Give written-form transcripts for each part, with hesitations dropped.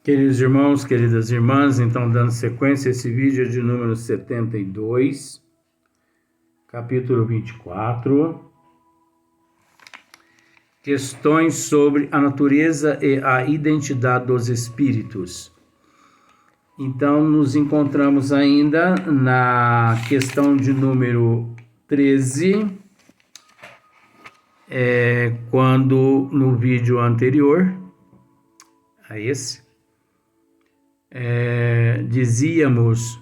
Queridos irmãos, queridas irmãs, então dando sequência, esse vídeo é de número 72, capítulo 24, questões sobre a natureza e a identidade dos espíritos. Então, nos encontramos ainda na questão de número 13, quando no vídeo anterior a esse, dizíamos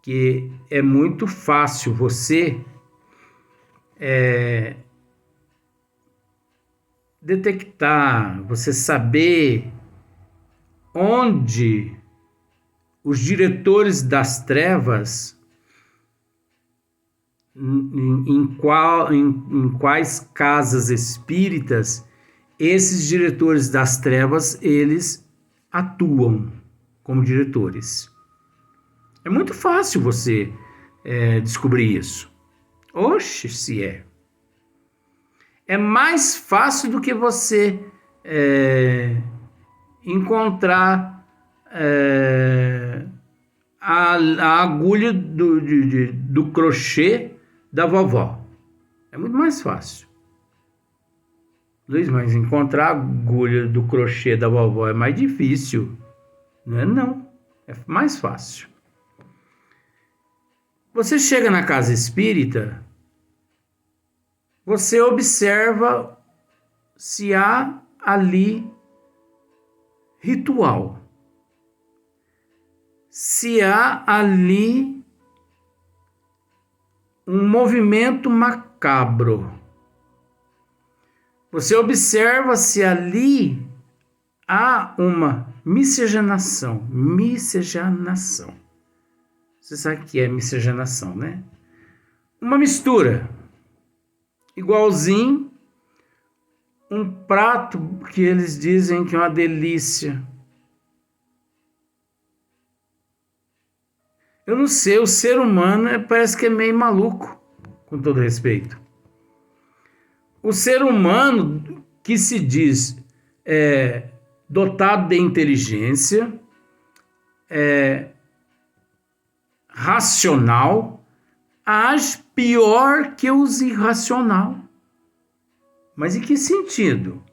que é muito fácil você detectar, você saber onde os diretores das trevas, em quais casas espíritas esses diretores das trevas eles atuam como diretores. É muito fácil você descobrir isso. Oxe, se é. É mais fácil do que você encontrar a agulha do crochê da vovó. É muito mais fácil. Luiz, mas encontrar a agulha do crochê da vovó é mais difícil. Não é não. É mais fácil. Você chega na casa espírita, você observa se há ali ritual. Se há ali um movimento macabro. Você observa se ali há uma miscigenação. Miscigenação. Você sabe o que é miscigenação, né? Uma mistura. Igualzinho um prato que eles dizem que é uma delícia. Eu não sei, o ser humano parece que é meio maluco, com todo respeito. O ser humano que se diz dotado de inteligência, racional, age pior que os irracional. Mas em que sentido?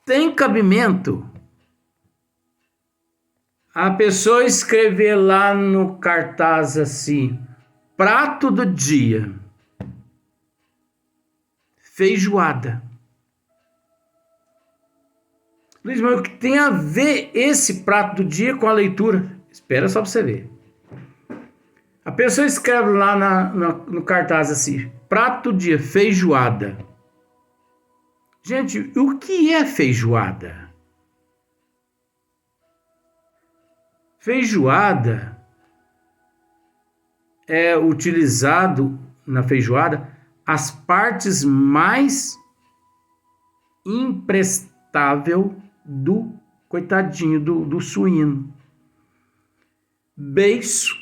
Tem cabimento a pessoa escrever lá no cartaz assim, prato do dia, feijoada. Luiz, mas o que tem a ver esse prato do dia com a leitura? Espera só para você ver. A pessoa escreve lá no cartaz assim, prato do dia, feijoada. Gente, o que é feijoada? Feijoada é utilizado na feijoada as partes mais imprestável do coitadinho do suíno. Beiço,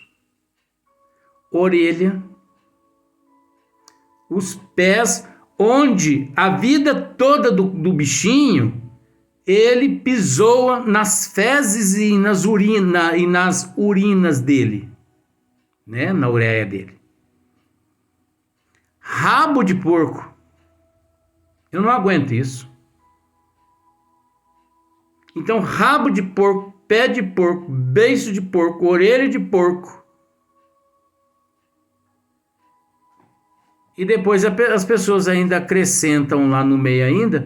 orelha, os pés, onde a vida toda do bichinho ele pisou nas fezes e nas urinas dele, né? Na ureia dele. Rabo de porco. Eu não aguento isso. Então, rabo de porco, pé de porco, beiço de porco, orelha de porco. E depois as pessoas ainda acrescentam lá no meio ainda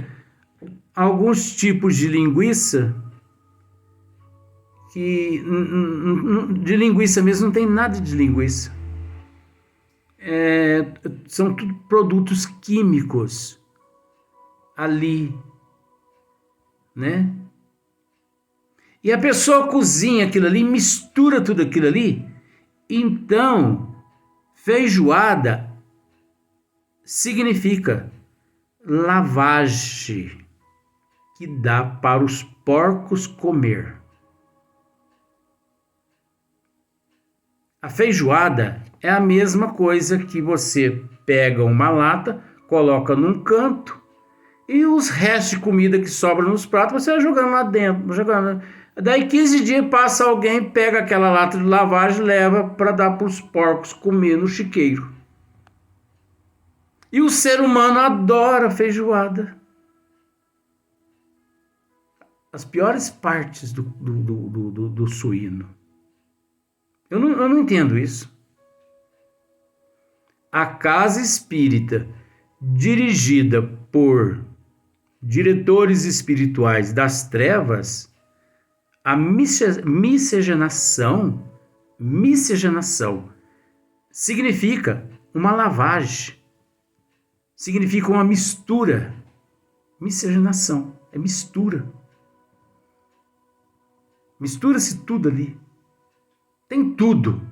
alguns tipos de linguiça, que de linguiça mesmo não tem nada de linguiça. São tudo produtos químicos ali, né? E a pessoa cozinha aquilo ali, mistura tudo aquilo ali. Então, feijoada significa lavagem que dá para os porcos comer. A feijoada é a mesma coisa que você pega uma lata, coloca num canto E os restos de comida que sobram nos pratos, você vai jogando lá dentro, jogando. Daí 15 dias passa alguém, pega aquela lata de lavagem e leva para dar para os porcos comer no chiqueiro. E o ser humano adora feijoada. As piores partes do suíno. Eu não entendo isso. A casa espírita, dirigida por diretores espirituais das trevas, a miscigenação significa uma lavagem, significa uma mistura. Miscigenação é mistura. Mistura-se tudo ali. Tem tudo.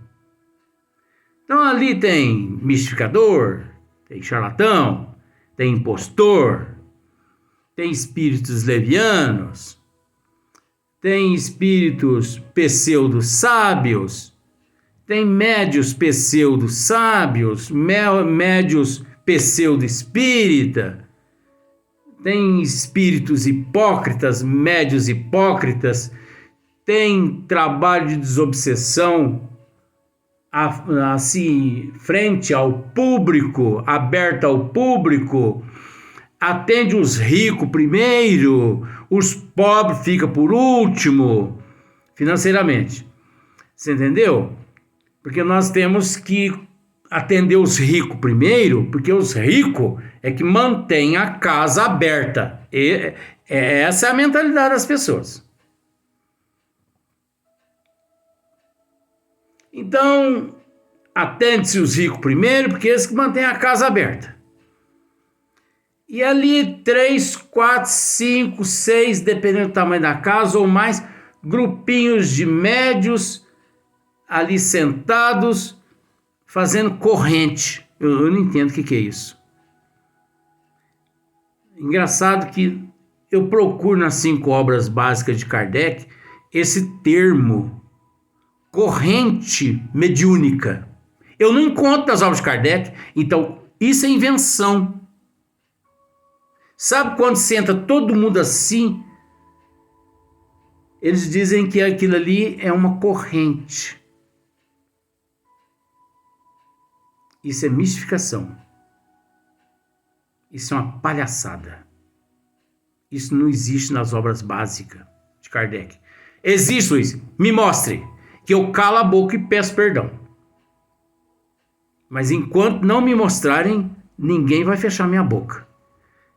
Então ali tem mistificador, tem charlatão, tem impostor, tem espíritos levianos, tem espíritos pseudo-sábios, tem médios pseudo-sábios, médios pseudo-espírita, tem espíritos hipócritas, médios hipócritas, tem trabalho de desobsessão assim, frente ao público, aberta ao público, atende os ricos primeiro, os pobres ficam por último, financeiramente. Você entendeu? Porque nós temos que atender os ricos primeiro, porque os ricos é que mantêm a casa aberta. Essa é a mentalidade das pessoas. Então, atende-se os ricos primeiro, porque eles que mantêm a casa aberta. E ali 3, 4, 5, 6, dependendo do tamanho da casa ou mais, grupinhos de médios ali sentados, fazendo corrente. Eu não entendo o que é isso. Engraçado que eu procuro nas 5 obras básicas de Kardec esse termo, corrente mediúnica. Eu não encontro nas obras de Kardec, então isso é invenção. Sabe quando senta todo mundo assim? Eles dizem que aquilo ali é uma corrente. Isso é mistificação. Isso é uma palhaçada. Isso não existe nas obras básicas de Kardec. Existe, Luiz? Me mostre. Que eu calo a boca e peço perdão. Mas enquanto não me mostrarem, ninguém vai fechar minha boca.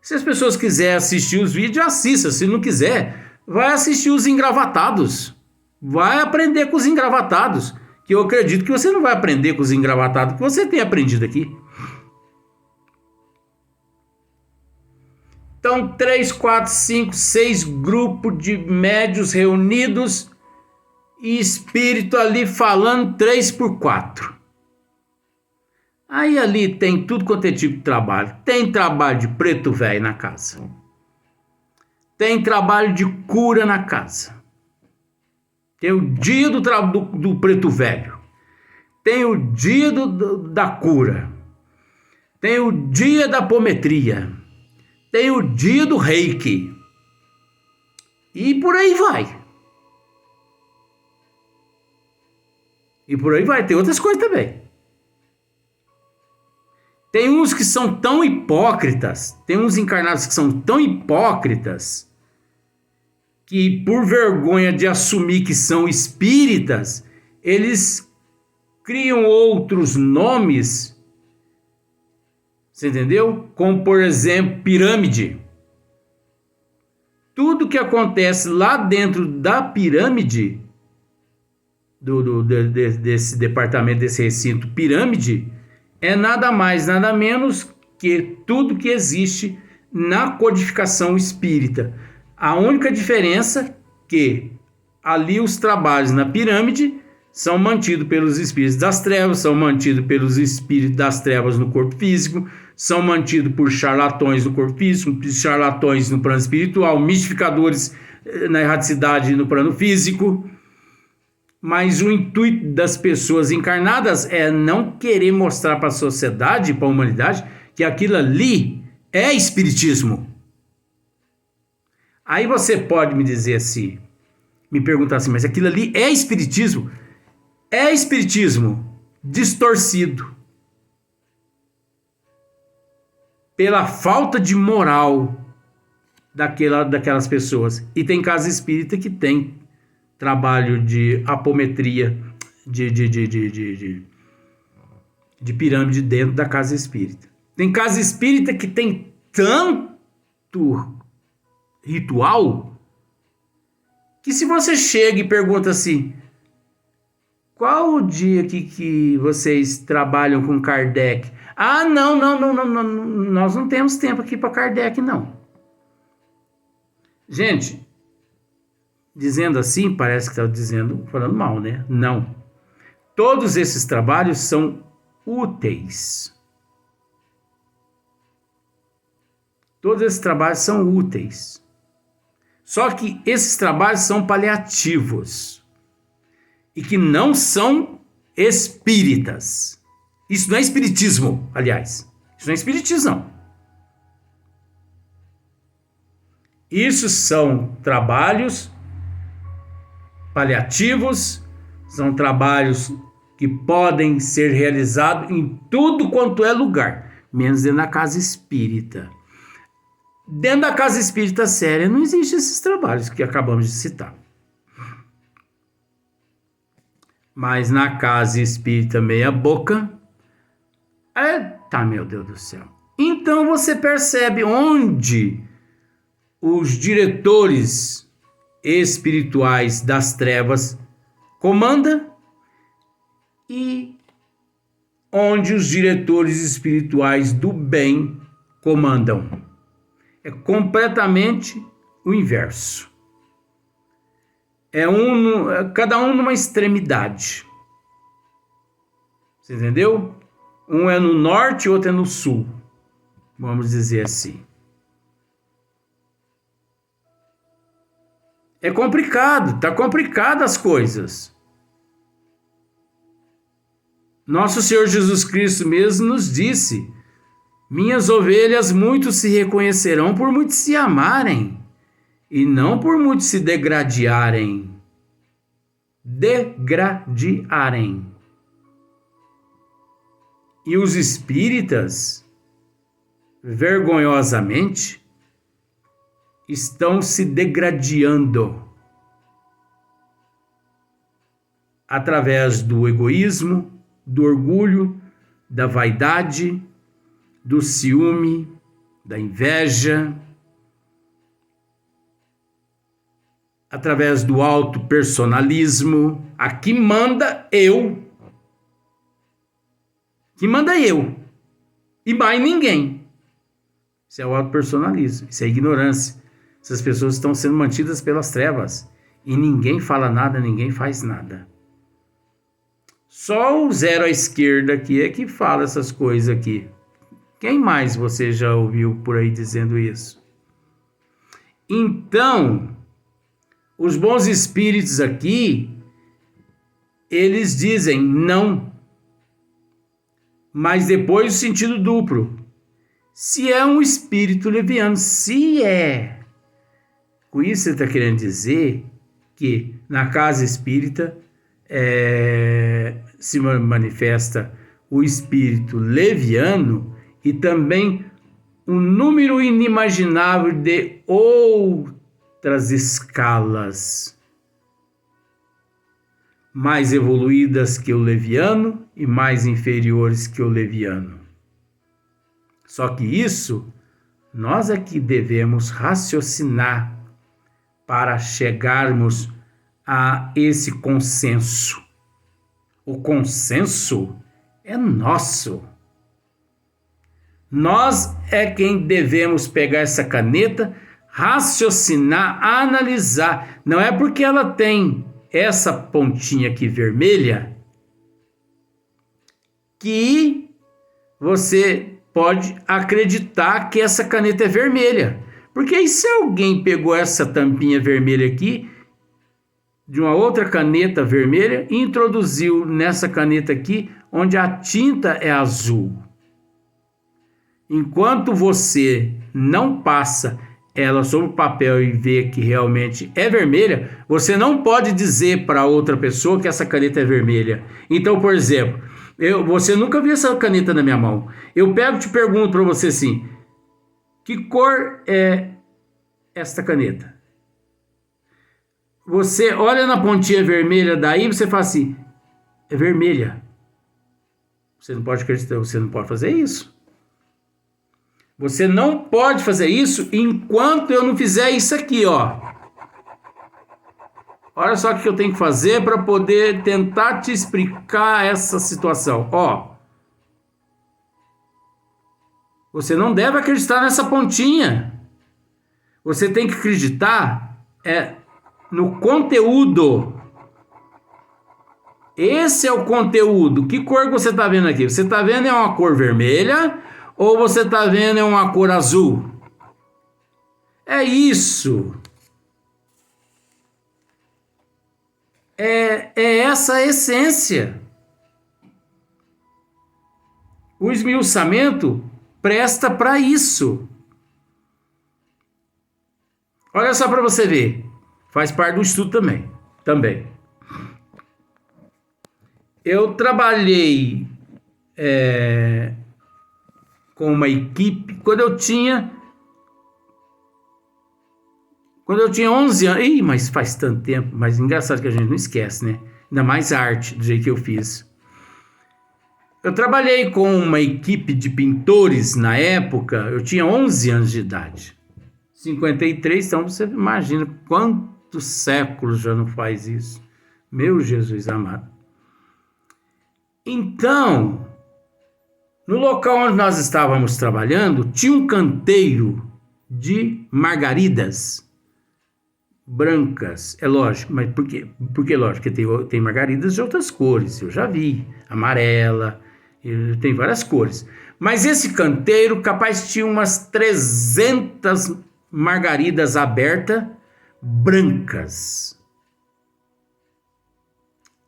Se as pessoas quiserem assistir os vídeos, assista. Se não quiser, vai assistir os engravatados. Vai aprender com os engravatados. Que eu acredito que você não vai aprender com os engravatados que você tem aprendido aqui. Então, 3, 4, 5, 6 grupos de médios reunidos e espírito ali falando 3x4. Aí ali tem tudo quanto é tipo de trabalho. Tem trabalho de preto velho na casa. Tem trabalho de cura na casa. Tem o dia do preto velho. Tem o dia da cura. Tem o dia da apometria. Tem o dia do reiki. E por aí vai. E por aí vai, tem outras coisas também. Tem uns que são tão hipócritas, tem uns encarnados que são tão hipócritas, que por vergonha de assumir que são espíritas, eles criam outros nomes, você entendeu? Como, por exemplo, pirâmide. Tudo que acontece lá dentro da pirâmide, desse departamento, desse recinto pirâmide, é nada mais, nada menos que tudo que existe na codificação espírita. A única diferença é que ali os trabalhos na pirâmide são mantidos pelos espíritos das trevas, são mantidos pelos espíritos das trevas no corpo físico, são mantidos por charlatões no corpo físico, charlatões no plano espiritual, mistificadores na erraticidade no plano físico. Mas o intuito das pessoas encarnadas é não querer mostrar para a sociedade, para a humanidade, que aquilo ali é espiritismo. Aí você pode me dizer assim, me perguntar assim, mas aquilo ali é espiritismo? É espiritismo distorcido pela falta de moral daquelas pessoas. E tem casa espírita que tem trabalho de apometria, de pirâmide dentro da casa espírita. Tem casa espírita que tem tanto ritual que se você chega e pergunta assim, qual o dia que vocês trabalham com Kardec? Ah, não, nós não temos tempo aqui para Kardec, não. Gente, dizendo assim, parece que está falando mal, né? Não. Todos esses trabalhos são úteis. Todos esses trabalhos são úteis. Só que esses trabalhos são paliativos e que não são espíritas. Isso não é espiritismo, aliás. Isso não é espiritismo, não. Isso são trabalhos paliativos, são trabalhos que podem ser realizados em tudo quanto é lugar, menos dentro da casa espírita. Dentro da casa espírita séria não existem esses trabalhos que acabamos de citar. Mas na casa espírita meia boca, meu Deus do céu. Então você percebe onde os diretores espirituais das trevas comandam e onde os diretores espirituais do bem comandam. É completamente o inverso. Cada um numa extremidade. Você entendeu? Um é no norte, outro é no sul. Vamos dizer assim. É complicado, tá complicado as coisas. Nosso Senhor Jesus Cristo mesmo nos disse: minhas ovelhas muitos se reconhecerão por muitos se amarem, e não por muitos se degradiarem. Degradiarem. E os espíritas, vergonhosamente, estão se degradando através do egoísmo, do orgulho, da vaidade, do ciúme, da inveja, através do autopersonalismo. Aqui manda eu. Que manda eu. E mais ninguém. Isso é o autopersonalismo. Isso é ignorância. Essas pessoas estão sendo mantidas pelas trevas. E ninguém fala nada, ninguém faz nada. Só o zero à esquerda aqui é que fala essas coisas aqui. Quem mais você já ouviu por aí dizendo isso? Então, os bons espíritos aqui, eles dizem não. Mas depois o sentido duplo. Se é um espírito leviano, se é. Com isso você está querendo dizer que na casa espírita se manifesta o espírito leviano e também um número inimaginável de outras escalas mais evoluídas que o leviano e mais inferiores que o leviano. Só que isso nós é que devemos raciocinar para chegarmos a esse consenso. O consenso é nosso. Nós é quem devemos pegar essa caneta, raciocinar, analisar. Não é porque ela tem essa pontinha aqui vermelha que você pode acreditar que essa caneta é vermelha. Porque aí se alguém pegou essa tampinha vermelha aqui de uma outra caneta vermelha e introduziu nessa caneta aqui onde a tinta é azul. Enquanto você não passa ela sobre o papel e ver que realmente é vermelha, você não pode dizer para outra pessoa que essa caneta é vermelha. Então, por exemplo, você nunca viu essa caneta na minha mão. Eu pego e te pergunto para você assim, que cor é esta caneta? Você olha na pontinha vermelha daí, você fala assim, é vermelha. Você não pode acreditar, você não pode fazer isso. Você não pode fazer isso enquanto eu não fizer isso aqui, ó. Olha só o que eu tenho que fazer para poder tentar te explicar essa situação. Ó, você não deve acreditar nessa pontinha. Você tem que acreditar no conteúdo. Esse é o conteúdo. Que cor você está vendo aqui? Você está vendo é uma cor vermelha ou você está vendo é uma cor azul? É isso. É essa a essência. O esmiuçamento presta para isso. Olha só para você ver. Faz parte do estudo também. Eu trabalhei com uma equipe quando eu tinha 11 anos. Ih, mas faz tanto tempo. Mas engraçado que a gente não esquece, né? Ainda mais arte, do jeito que eu fiz. Eu trabalhei com uma equipe de pintores na época. Eu tinha 11 anos de idade. 53, então você imagina quantos séculos já não faz isso. Meu Jesus amado. Então, no local onde nós estávamos trabalhando, tinha um canteiro de margaridas brancas. É lógico, mas por quê? Porque lógico que tem margaridas de outras cores, eu já vi, amarela, tem várias cores. Mas esse canteiro, capaz, tinha umas 300 margaridas abertas, brancas.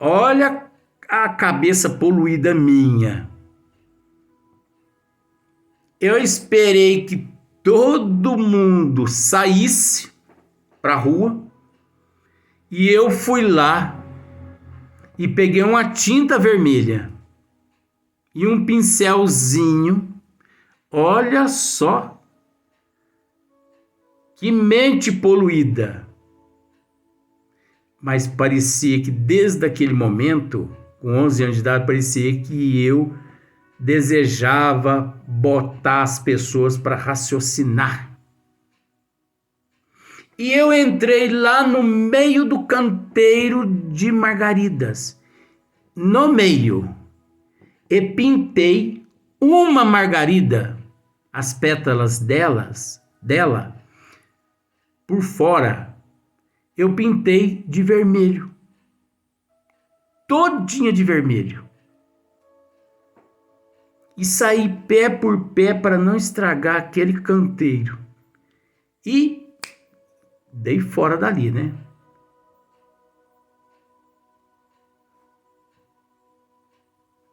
Olha a cabeça poluída minha. Eu esperei que todo mundo saísse para a rua e eu fui lá e peguei uma tinta vermelha e um pincelzinho. Olha só que mente poluída. Mas parecia que desde aquele momento, com 11 anos de idade, parecia que eu desejava botar as pessoas para raciocinar. E eu entrei lá no meio do canteiro de margaridas, no meio, e pintei uma margarida, as pétalas dela, por fora, eu pintei de vermelho, todinha de vermelho. E saí pé por pé para não estragar aquele canteiro. E dei fora dali, né?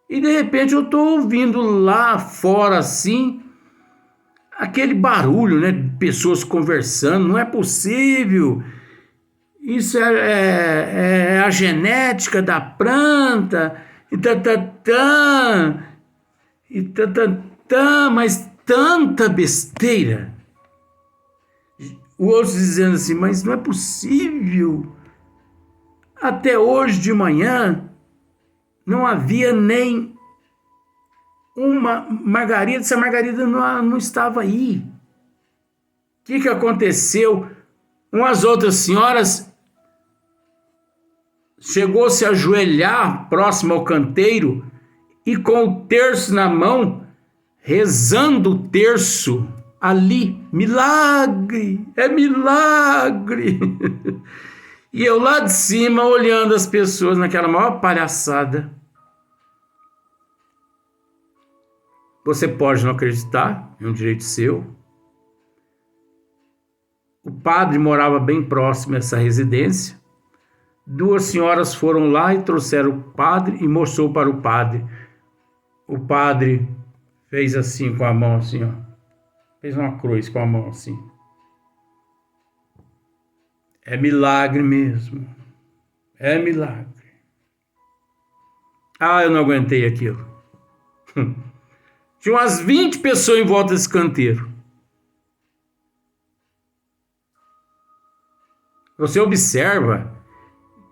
E de repente eu tô ouvindo lá fora assim, aquele barulho, né? De pessoas conversando. Não é possível. Isso é a genética da planta. Mas tanta besteira. O outro dizendo assim, mas não é possível. Até hoje de manhã não havia nem uma margarida, essa margarida não estava aí. O que aconteceu? Umas outras senhoras chegou-se a ajoelhar próximo ao canteiro e com o terço na mão, rezando o terço ali. Milagre! É milagre! E eu lá de cima olhando as pessoas naquela maior palhaçada. Você pode não acreditar, é um direito seu. O padre morava bem próximo a essa residência. Duas senhoras foram lá e trouxeram o padre e mostrou para o padre. O padre fez assim com a mão, assim, ó. Fez uma cruz com a mão, assim. É milagre mesmo. É milagre. Ah, eu não aguentei aquilo. Tinha umas 20 pessoas em volta desse canteiro. Você observa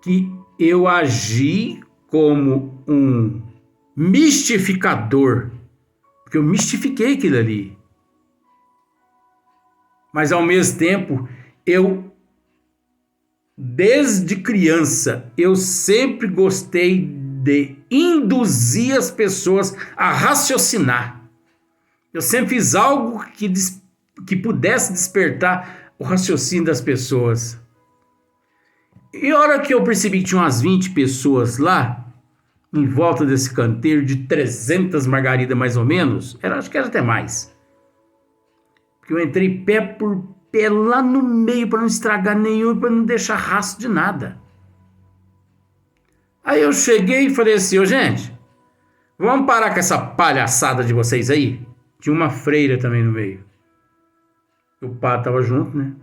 que eu agi como um mistificador, porque eu mistifiquei aquilo ali. Mas ao mesmo tempo, desde criança, eu sempre gostei de induzir as pessoas a raciocinar. Eu sempre fiz algo que pudesse despertar o raciocínio das pessoas. E a hora que eu percebi que tinha umas 20 pessoas lá, em volta desse canteiro de 300 margaridas mais ou menos, acho que era até mais. Porque eu entrei pé por pé lá no meio para não estragar nenhum, para não deixar rastro de nada. Aí eu cheguei e falei assim, gente, vamos parar com essa palhaçada de vocês aí? Tinha uma freira também no meio. O padre estava junto, né?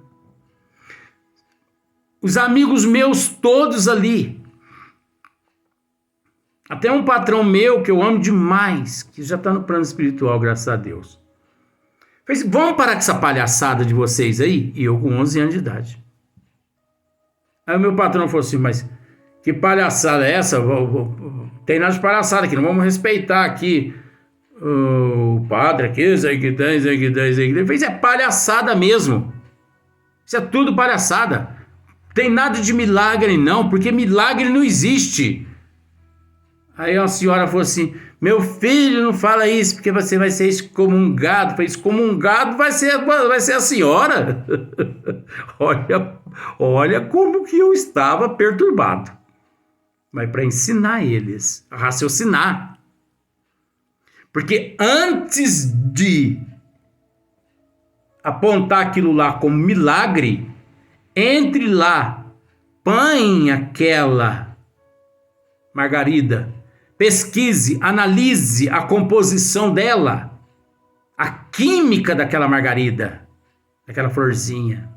Os amigos meus todos ali. Até um patrão meu que eu amo demais, que já está no plano espiritual, graças a Deus. Falei assim, vamos parar com essa palhaçada de vocês aí? E eu com 11 anos de idade. Aí o meu patrão falou assim, mas que palhaçada é essa? Tem nada de palhaçada aqui, não vamos respeitar aqui o padre aqui, isso aí que tem. Ele fez, é palhaçada mesmo. Isso é tudo palhaçada. Tem nada de milagre não, porque milagre não existe. Aí uma senhora falou assim, meu filho, não fala isso, porque você vai ser excomungado. Falei, excomungado vai ser a senhora. olha como que eu estava perturbado. Mas para ensinar eles a raciocinar. Porque antes de apontar aquilo lá como milagre, entre lá, põe aquela margarida, pesquise, analise a composição dela, a química daquela margarida, daquela florzinha.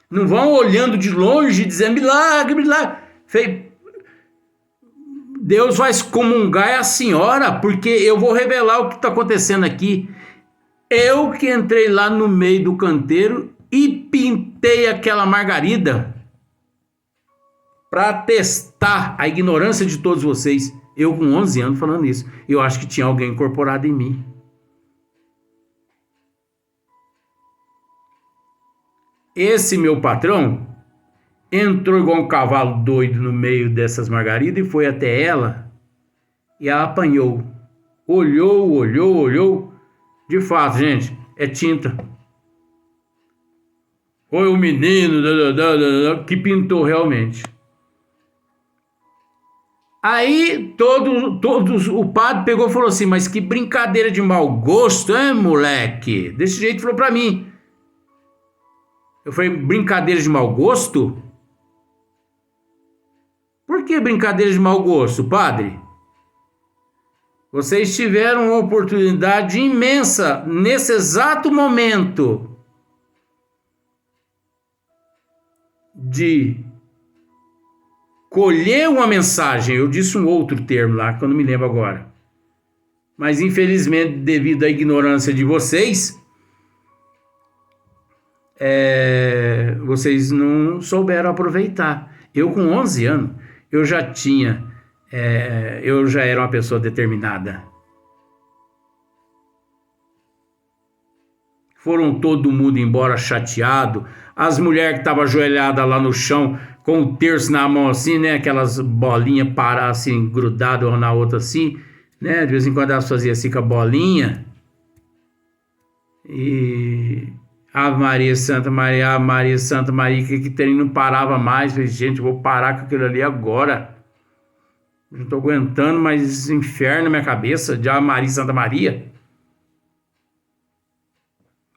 Não vão olhando de longe e dizendo milagre, milagre. Deus vai excomungar a senhora, porque eu vou revelar o que está acontecendo aqui. Eu que entrei lá no meio do canteiro e pintei aquela margarida para testar a ignorância de todos vocês. Eu com 11 anos falando isso. Eu acho que tinha alguém incorporado em mim. Esse meu patrão entrou igual um cavalo doido no meio dessas margaridas e foi até ela e a apanhou. Olhou. De fato, gente, é tinta. Foi o menino que pintou realmente. Aí todos o padre pegou e falou assim, mas que brincadeira de mau gosto, hein, moleque? Desse jeito falou pra mim. Eu falei, brincadeira de mau gosto? Por que brincadeira de mau gosto, padre? Vocês tiveram uma oportunidade imensa nesse exato momento de colher uma mensagem. Eu disse um outro termo lá, que eu não me lembro agora. Mas infelizmente, devido à ignorância de vocês, vocês não souberam aproveitar. Eu com 11 anos, eu já era uma pessoa determinada. Foram todo mundo embora chateado. As mulheres que estavam ajoelhadas lá no chão, com o terço na mão assim, né? Aquelas bolinhas parar assim, grudadas uma na outra assim, né? De vez em quando elas faziam assim com a bolinha. E Ave Maria, Santa Maria, que trem não parava mais. Falei, gente, eu vou parar com aquilo ali agora. Não tô aguentando mais inferno na minha cabeça, de Ave Maria, Santa Maria.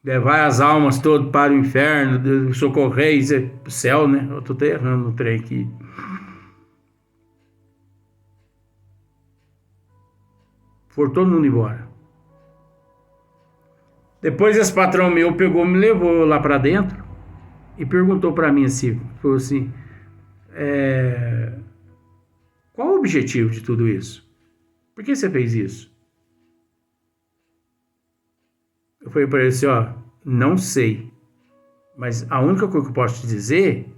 Levai as almas todas para o inferno, socorreis o céu, né? Eu tô até errando no trem aqui. Foram todo mundo embora. Depois esse patrão meu pegou, me levou lá para dentro. e perguntou para mim assim, falou assim, qual o objetivo de tudo isso? Por que você fez isso? Eu falei para ele assim, ó, não sei, mas a única coisa que eu posso te dizer,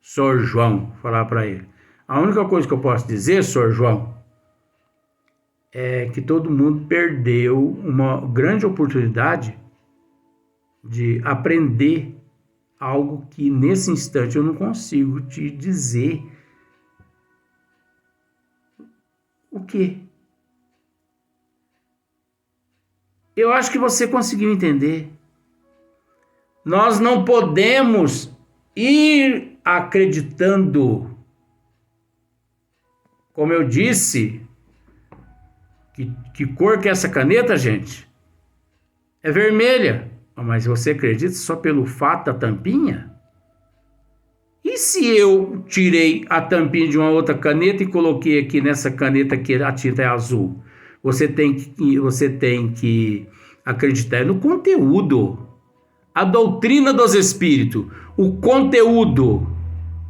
Sr. João, falar para ele, a única coisa que eu posso dizer, Sr. João, é que todo mundo perdeu uma grande oportunidade de aprender algo que nesse instante eu não consigo te dizer o quê. Eu acho que você conseguiu entender. Nós não podemos ir acreditando, como eu disse, que cor que é essa caneta, gente? É vermelha. Mas você acredita só pelo fato da tampinha? E se eu tirei a tampinha de uma outra caneta e coloquei aqui nessa caneta que a tinta é azul? Você tem que acreditar no conteúdo. A doutrina dos espíritos, o conteúdo,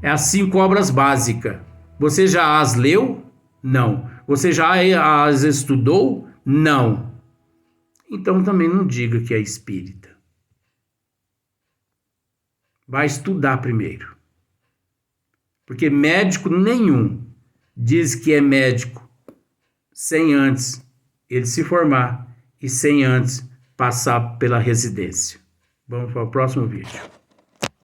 é as 5 obras básicas. Você já as leu? Não. Você já as estudou? Não. Então também não diga que é espírita. Vai estudar primeiro. Porque médico nenhum diz que é médico sem antes ele se formar e sem antes passar pela residência. Vamos para o próximo vídeo.